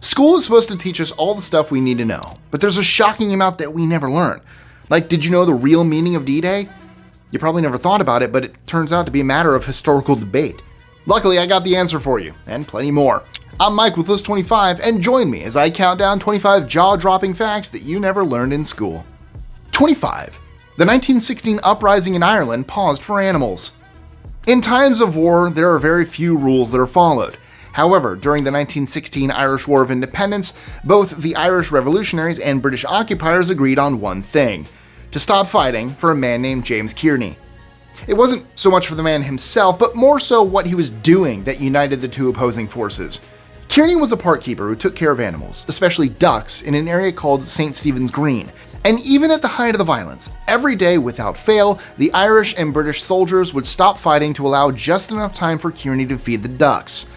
School is supposed to teach us all the stuff we need to know, but there's a shocking amount that we never learn. Like, did you know the real meaning of D-Day? You probably never thought about it, but it turns out to be a matter of historical debate. Luckily, I got the answer for you, and plenty more. I'm Mike with List 25, and join me as I count down 25 jaw-dropping facts that you never learned in school. 25. The 1916 uprising in Ireland paused for animals. In times of war, there are very few rules that are followed. However, during the 1916 Irish War of Independence, both the Irish revolutionaries and British occupiers agreed on one thing: to stop fighting for a man named James Kearney. It wasn't so much for the man himself, but more so what he was doing that united the two opposing forces. Kearney was a park keeper who took care of animals, especially ducks, in an area called St. Stephen's Green. And even at the height of the violence, every day without fail, the Irish and British soldiers would stop fighting to allow just enough time for Kearney to feed the ducks.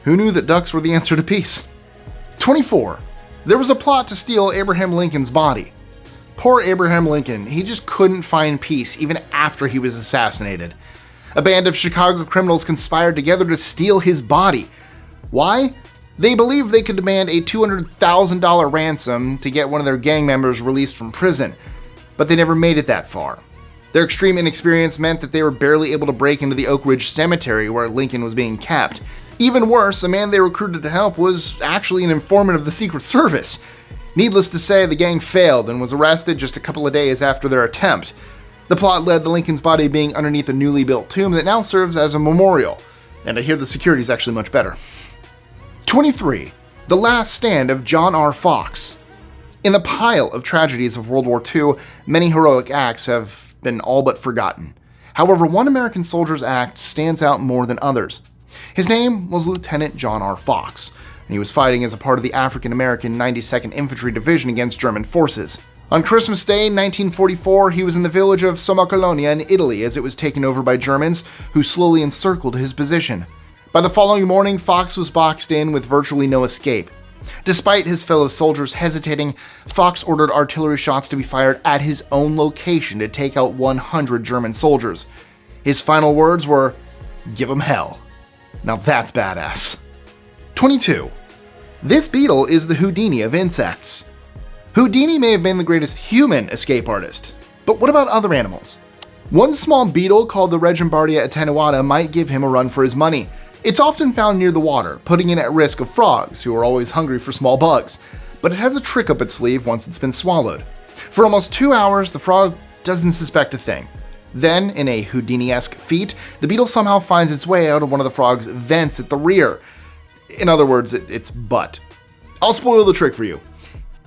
Who knew that ducks were the answer to peace? 24. There was a plot to steal Abraham Lincoln's body. Poor Abraham Lincoln, he just couldn't find peace even after he was assassinated. A band of Chicago criminals conspired together to steal his body. Why? They believed they could demand a $200,000 ransom to get one of their gang members released from prison, but they never made it that far. Their extreme inexperience meant that they were barely able to break into the Oak Ridge Cemetery where Lincoln was being kept. Even worse, a man they recruited to help was actually an informant of the Secret Service. Needless to say, the gang failed and was arrested just a couple of days after their attempt. The plot led to Lincoln's body being underneath a newly built tomb that now serves as a memorial, and I hear the security is actually much better. 23. The Last Stand of John R. Fox. In the pile of tragedies of World War II, many heroic acts have been all but forgotten. However, one American soldier's act stands out more than others. His name was Lieutenant John R. Fox, and he was fighting as a part of the African-American 92nd Infantry Division against German forces. On Christmas Day, 1944, he was in the village of Somacolonia in Italy as it was taken over by Germans, who slowly encircled his position. By the following morning, Fox was boxed in with virtually no escape. Despite his fellow soldiers hesitating, Fox ordered artillery shots to be fired at his own location to take out 100 German soldiers. His final words were, "Give 'em hell." Now that's badass. 22. This beetle is the Houdini of insects. Houdini may have been the greatest human escape artist, but what about other animals? One small beetle called the Regimbardia attenuata might give him a run for his money. It's often found near the water, putting it at risk of frogs, who are always hungry for small bugs, but it has a trick up its sleeve once it's been swallowed. For almost 2 hours, the frog doesn't suspect a thing. Then, in a Houdini-esque feat, the beetle somehow finds its way out of one of the frog's vents at the rear. In other words, its butt. I'll spoil the trick for you.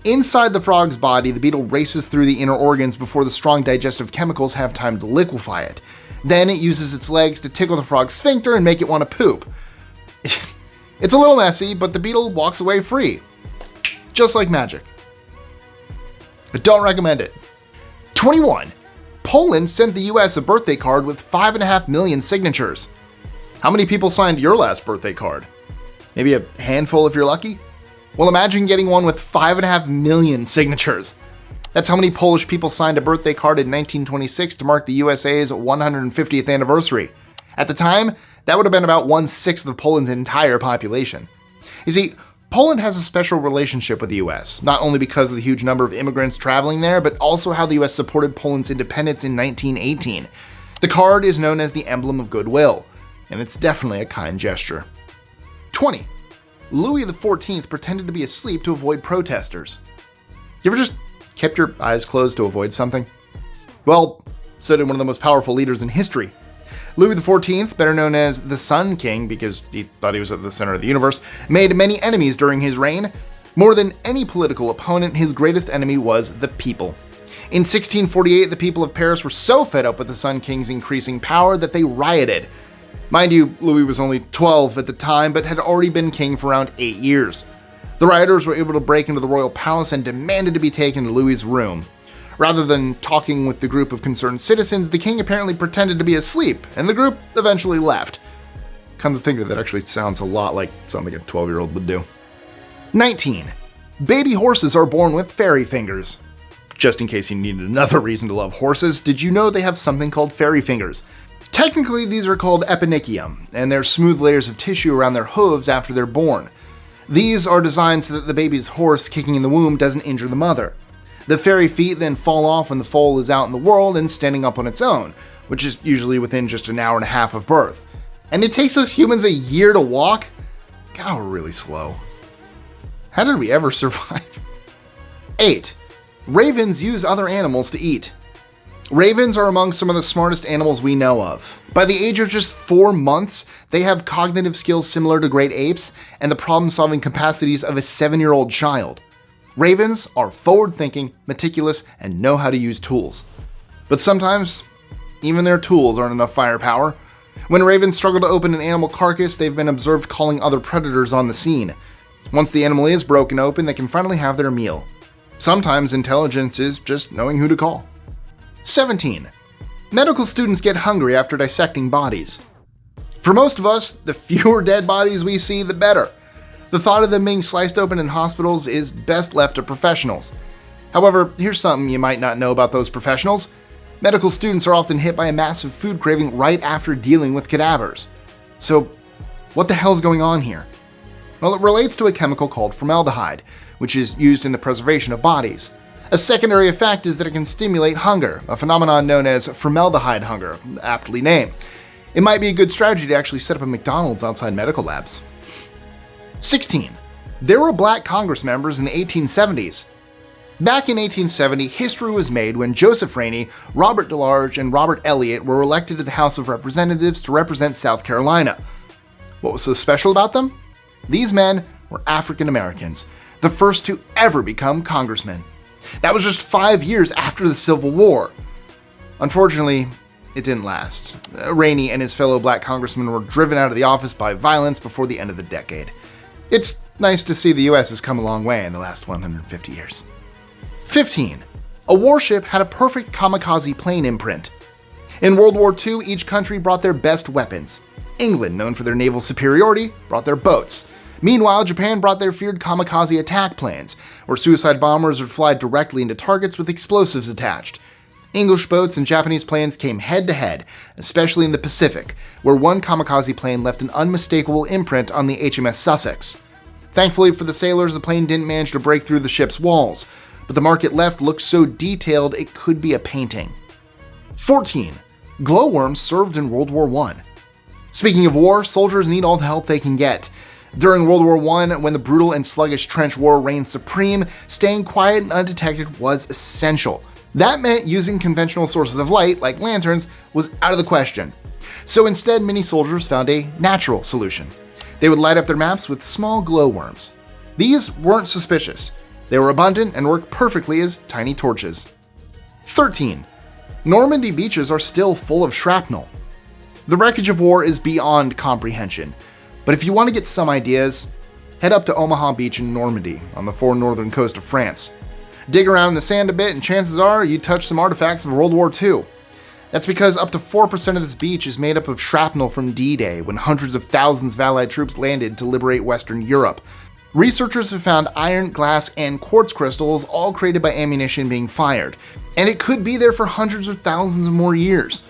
Inside the frog's body, the beetle races through the inner organs before the strong digestive chemicals have time to liquefy it. Then it uses its legs to tickle the frog's sphincter and make it want to poop. It's a little messy, but the beetle walks away free. Just like magic. I don't recommend it. 21. Poland sent the US a birthday card with 5.5 million signatures. How many people signed your last birthday card? Maybe a handful if you're lucky? Well, imagine getting one with 5.5 million signatures. That's how many Polish people signed a birthday card in 1926 to mark the USA's 150th anniversary. At the time, that would have been about 1/6 of Poland's entire population. You see, Poland has a special relationship with the US, not only because of the huge number of immigrants traveling there, but also how the US supported Poland's independence in 1918. The card is known as the emblem of goodwill, and it's definitely a kind gesture. 20. Louis XIV pretended to be asleep to avoid protestors. You ever just kept your eyes closed to avoid something? Well, so did one of the most powerful leaders in history. Louis XIV, better known as the Sun King because he thought he was at the center of the universe, made many enemies during his reign. More than any political opponent, his greatest enemy was the people. In 1648, the people of Paris were so fed up with the Sun King's increasing power that they rioted. Mind you, Louis was only 12 at the time, but had already been king for around 8 years. The rioters were able to break into the royal palace and demanded to be taken to Louis's room. Rather than talking with the group of concerned citizens, the king apparently pretended to be asleep, and the group eventually left. Come to think of it, that actually sounds a lot like something a 12-year-old would do. 19. Baby horses are born with fairy fingers. Just in case you needed another reason to love horses, did you know they have something called fairy fingers? Technically, these are called eponychium, and they're smooth layers of tissue around their hooves after they're born. These are designed so that the baby's horse kicking in the womb doesn't injure the mother. The fairy feet then fall off when the foal is out in the world and standing up on its own, which is usually within just an hour and a half of birth. And it takes us humans a year to walk? God, we're really slow. How did we ever survive? 8. Ravens use other animals to eat. Ravens are among some of the smartest animals we know of. By the age of just 4 months, they have cognitive skills similar to great apes and the problem-solving capacities of a 7-year-old child. Ravens are forward-thinking, meticulous, and know how to use tools. But sometimes, even their tools aren't enough firepower. When ravens struggle to open an animal carcass, they've been observed calling other predators on the scene. Once the animal is broken open, they can finally have their meal. Sometimes intelligence is just knowing who to call. 17. Medical students get hungry after dissecting bodies. For most of us, the fewer dead bodies we see, the better. The thought of them being sliced open in hospitals is best left to professionals. However, here's something you might not know about those professionals. Medical students are often hit by a massive food craving right after dealing with cadavers. So, what the hell's going on here? Well, it relates to a chemical called formaldehyde, which is used in the preservation of bodies. A secondary effect is that it can stimulate hunger, a phenomenon known as formaldehyde hunger, aptly named. It might be a good strategy to actually set up a McDonald's outside medical labs. 16. There were black Congress members in the 1870s. Back in 1870, history was made when Joseph Rainey, Robert DeLarge, and Robert Elliott were elected to the House of Representatives to represent South Carolina. What was so special about them? These men were African Americans, the first to ever become congressmen. That was just 5 years after the Civil War. Unfortunately, it didn't last. Rainey and his fellow black congressmen were driven out of the office by violence before the end of the decade. It's nice to see the US has come a long way in the last 150 years. 15. A warship had a perfect kamikaze plane imprint. In World War II, each country brought their best weapons. England, known for their naval superiority, brought their boats. Meanwhile, Japan brought their feared kamikaze attack planes, where suicide bombers would fly directly into targets with explosives attached. English boats and Japanese planes came head-to-head, especially in the Pacific, where one kamikaze plane left an unmistakable imprint on the HMS Sussex. Thankfully for the sailors, the plane didn't manage to break through the ship's walls, but the mark it left looked so detailed it could be a painting. 14. Glowworms served in World War I. Speaking of war, soldiers need all the help they can get. During World War I, when the brutal and sluggish trench war reigned supreme, staying quiet and undetected was essential. That meant using conventional sources of light, like lanterns, was out of the question. So instead, many soldiers found a natural solution. They would light up their maps with small glowworms. These weren't suspicious. They were abundant and worked perfectly as tiny torches. 13. Normandy beaches are still full of shrapnel. The wreckage of war is beyond comprehension. But if you want to get some ideas, head up to Omaha Beach in Normandy on the far northern coast of France. Dig around in the sand a bit and chances are you touch some artifacts of World War II. That's because up to 4% of this beach is made up of shrapnel from D-Day, when hundreds of thousands of Allied troops landed to liberate Western Europe. Researchers have found iron, glass, and quartz crystals all created by ammunition being fired, and it could be there for hundreds of thousands of more years.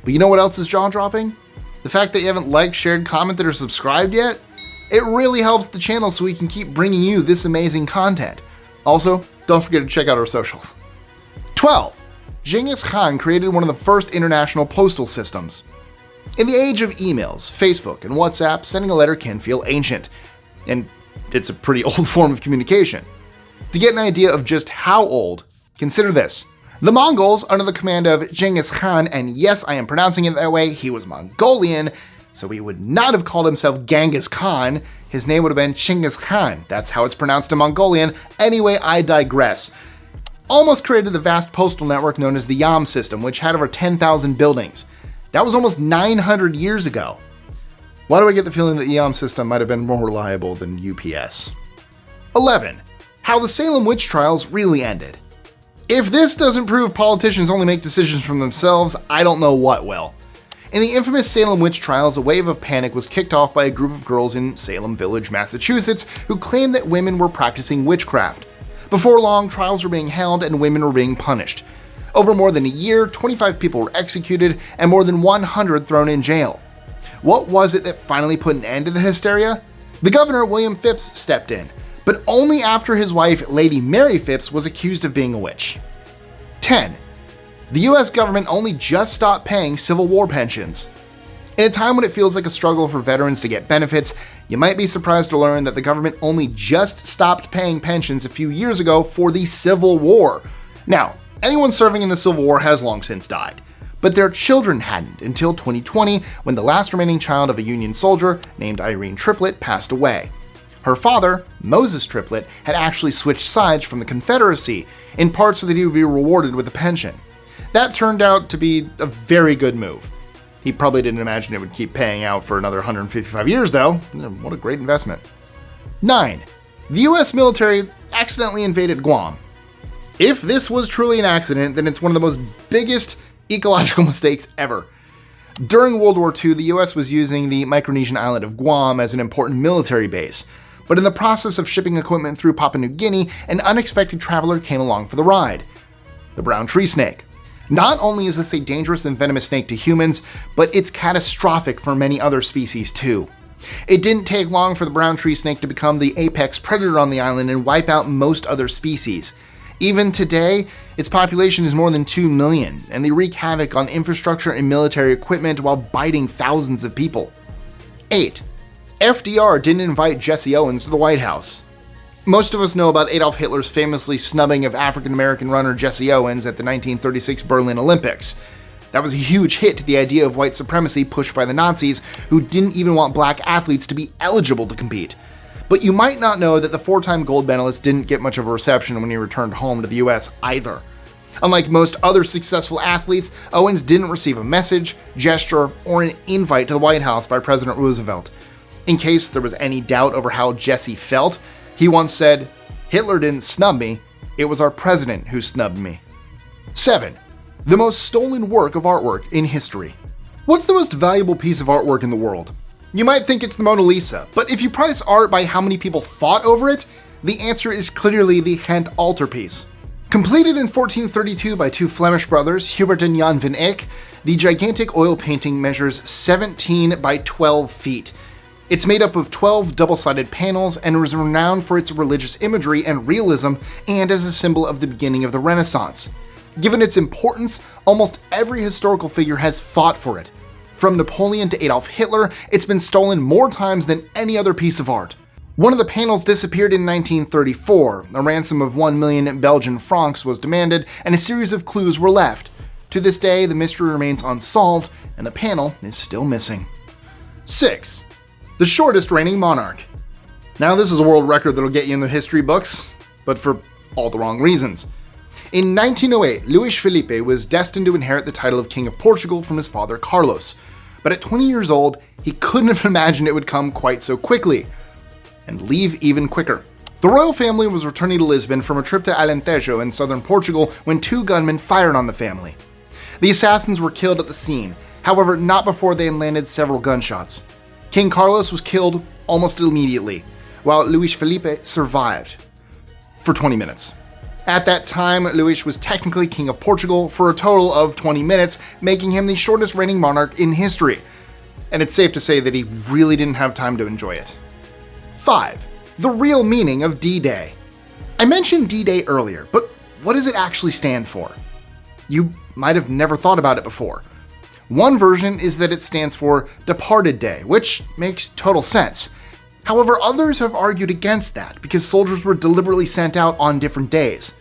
But you know what else is jaw-dropping? The fact that you haven't liked, shared, commented, or subscribed yet? It really helps the channel so we can keep bringing you this amazing content. Also, don't forget to check out our socials. 12. Genghis Khan created one of the first international postal systems. In the age of emails, Facebook, and WhatsApp, sending a letter can feel ancient, and it's a pretty old form of communication. To get an idea of just how old, consider this. The Mongols, under the command of Genghis Khan, and yes, I am pronouncing it that way, he was Mongolian, so he would not have called himself Genghis Khan. His name would have been Chinggis Khan. That's how it's pronounced in Mongolian. Anyway, I digress. Almost created the vast postal network known as the Yam system, which had over 10,000 buildings. That was almost 900 years ago. Why do I get the feeling that the Yam system might have been more reliable than UPS? 11. How the Salem Witch trials really ended. If this doesn't prove politicians only make decisions from themselves, I don't know what will. In the infamous Salem Witch trials, a wave of panic was kicked off by a group of girls in Salem Village, Massachusetts, who claimed that women were practicing witchcraft. Before long, trials were being held and women were being punished. Over more than a year, 25 people were executed and more than 100 thrown in jail. What was it that finally put an end to the hysteria? The governor, William Phips, stepped in, but only after his wife, Lady Mary Phips, was accused of being a witch. 10. The US government only just stopped paying Civil War pensions. In a time when it feels like a struggle for veterans to get benefits, you might be surprised to learn that the government only just stopped paying pensions a few years ago for the Civil War. Now, anyone serving in the Civil War has long since died, but their children hadn't until 2020, when the last remaining child of a Union soldier named Irene Triplett passed away. Her father, Moses Triplett, had actually switched sides from the Confederacy, in part so that he would be rewarded with a pension. That turned out to be a very good move. He probably didn't imagine it would keep paying out for another 155 years, though. What a great investment. 9. The US military accidentally invaded Guam. If this was truly an accident, then it's one of the most biggest ecological mistakes ever. During World War II, the US was using the Micronesian island of Guam as an important military base. But in the process of shipping equipment through Papua New Guinea, an unexpected traveler came along for the ride. The brown tree snake. Not only is this a dangerous and venomous snake to humans, but it's catastrophic for many other species too. It didn't take long for the brown tree snake to become the apex predator on the island and wipe out most other species. Even today, its population is more than 2 million, and they wreak havoc on infrastructure and military equipment while biting thousands of people. 8. FDR didn't invite Jesse Owens to the White House. Most of us know about Adolf Hitler's famously snubbing of African-American runner Jesse Owens at the 1936 Berlin Olympics. That was a huge hit to the idea of white supremacy pushed by the Nazis, who didn't even want black athletes to be eligible to compete. But you might not know that the 4-time gold medalist didn't get much of a reception when he returned home to the US either. Unlike most other successful athletes, Owens didn't receive a message, gesture, or an invite to the White House by President Roosevelt. In case there was any doubt over how Jesse felt, he once said, "Hitler didn't snub me, it was our president who snubbed me." 7. The most stolen work of artwork in history. What's the most valuable piece of artwork in the world? You might think it's the Mona Lisa, but if you price art by how many people fought over it, the answer is clearly the Ghent altarpiece. Completed in 1432 by two Flemish brothers, Hubert and Jan van Eyck, the gigantic oil painting measures 17 by 12 feet. It's made up of 12 double-sided panels and was renowned for its religious imagery and realism, and as a symbol of the beginning of the Renaissance. Given its importance, almost every historical figure has fought for it. From Napoleon to Adolf Hitler, it's been stolen more times than any other piece of art. One of the panels disappeared in 1934, a ransom of 1 million Belgian francs was demanded, and a series of clues were left. To this day, the mystery remains unsolved, and the panel is still missing. 6. The shortest reigning monarch. Now this is a world record that'll get you in the history books, but for all the wrong reasons. In 1908, Luís Filipe was destined to inherit the title of King of Portugal from his father Carlos, but at 20 years old, he couldn't have imagined it would come quite so quickly, and leave even quicker. The royal family was returning to Lisbon from a trip to Alentejo in southern Portugal when two gunmen fired on the family. The assassins were killed at the scene, however not before they had landed several gunshots. King Carlos was killed almost immediately, while Luís Filipe survived for 20 minutes. At that time, Luís was technically King of Portugal for a total of 20 minutes, making him the shortest reigning monarch in history. And it's safe to say that he really didn't have time to enjoy it. 5. The real meaning of D-Day. I mentioned D-Day earlier, but what does it actually stand for? You might have never thought about it before. One version is that it stands for Departed Day, which makes total sense. However, others have argued against that because soldiers were deliberately sent out on different days.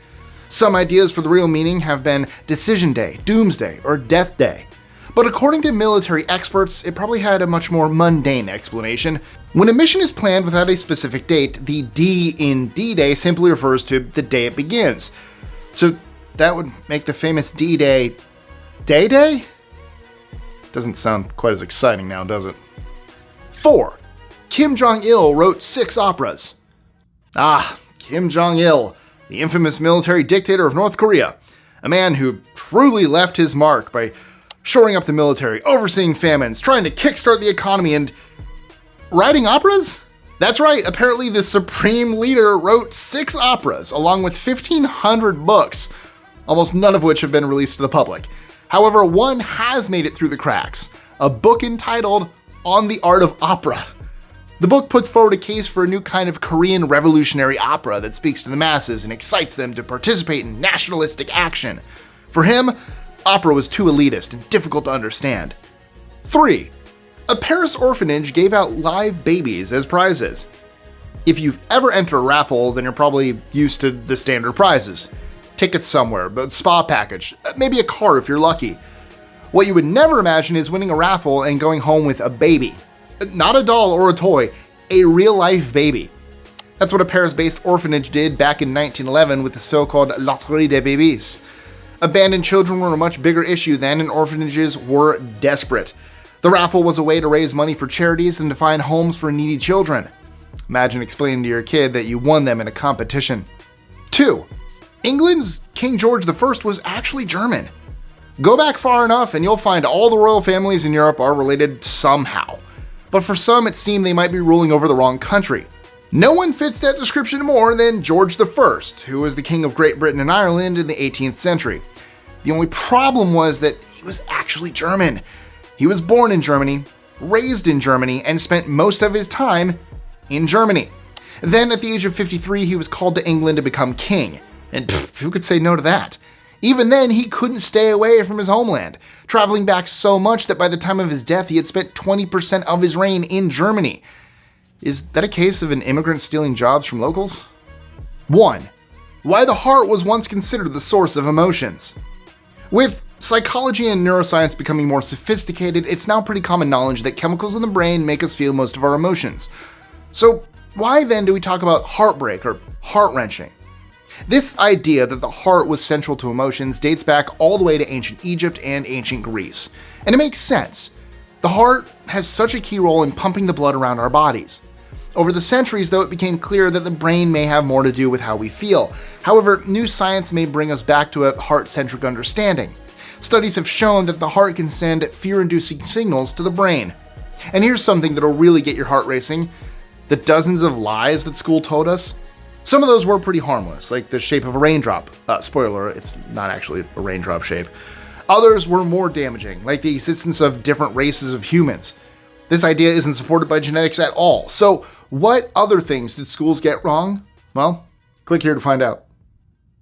Some ideas for the real meaning have been Decision Day, Doomsday, or Death Day. But according to military experts, it probably had a much more mundane explanation. When a mission is planned without a specific date, the D in D-Day simply refers to the day it begins. So that would make the famous D-Day Day-Day? Doesn't sound quite as exciting now, does it? 4. Kim Jong Il wrote 6 operas. Kim Jong Il, the infamous military dictator of North Korea. A man who truly left his mark by shoring up the military, overseeing famines, trying to kickstart the economy, and writing operas? That's right, apparently the supreme leader wrote 6 operas, along with 1,500 books, almost none of which have been released to the public. However, one has made it through the cracks, a book entitled On the Art of Opera. The book puts forward a case for a new kind of Korean revolutionary opera that speaks to the masses and excites them to participate in nationalistic action. For him, opera was too elitist and difficult to understand. 3. A Paris orphanage gave out live babies as prizes. If you've ever entered a raffle, then you're probably used to the standard prizes. Tickets somewhere, a spa package, maybe a car if you're lucky. What you would never imagine is winning a raffle and going home with a baby. Not a doll or a toy, a real-life baby. That's what a Paris-based orphanage did back in 1911 with the so-called Loterie des Bébés. Abandoned children were a much bigger issue then, and orphanages were desperate. The raffle was a way to raise money for charities and to find homes for needy children. Imagine explaining to your kid that you won them in a competition. 2. England's King George I was actually German. Go back far enough and you'll find all the royal families in Europe are related somehow. But for some, it seemed they might be ruling over the wrong country. No one fits that description more than George I, who was the King of Great Britain and Ireland in the 18th century. The only problem was that he was actually German. He was born in Germany, raised in Germany, and spent most of his time in Germany. Then, at the age of 53, he was called to England to become king. And who could say no to that? Even then, he couldn't stay away from his homeland, traveling back so much that by the time of his death, he had spent 20% of his reign in Germany. Is that a case of an immigrant stealing jobs from locals? 1. Why the heart was once considered the source of emotions. With psychology and neuroscience becoming more sophisticated, it's now pretty common knowledge that chemicals in the brain make us feel most of our emotions. So why then do we talk about heartbreak or heart-wrenching? This idea that the heart was central to emotions dates back all the way to ancient Egypt and ancient Greece. And it makes sense. The heart has such a key role in pumping the blood around our bodies. Over the centuries, though, it became clear that the brain may have more to do with how we feel. However, new science may bring us back to a heart-centric understanding. Studies have shown that the heart can send fear-inducing signals to the brain. And here's something that'll really get your heart racing. The dozens of lies that school told us. Some of those were pretty harmless, like the shape of a raindrop. Spoiler, it's not actually a raindrop shape. Others were more damaging, like the existence of different races of humans. This idea isn't supported by genetics at all. So what other things did schools get wrong? Well, click here to find out.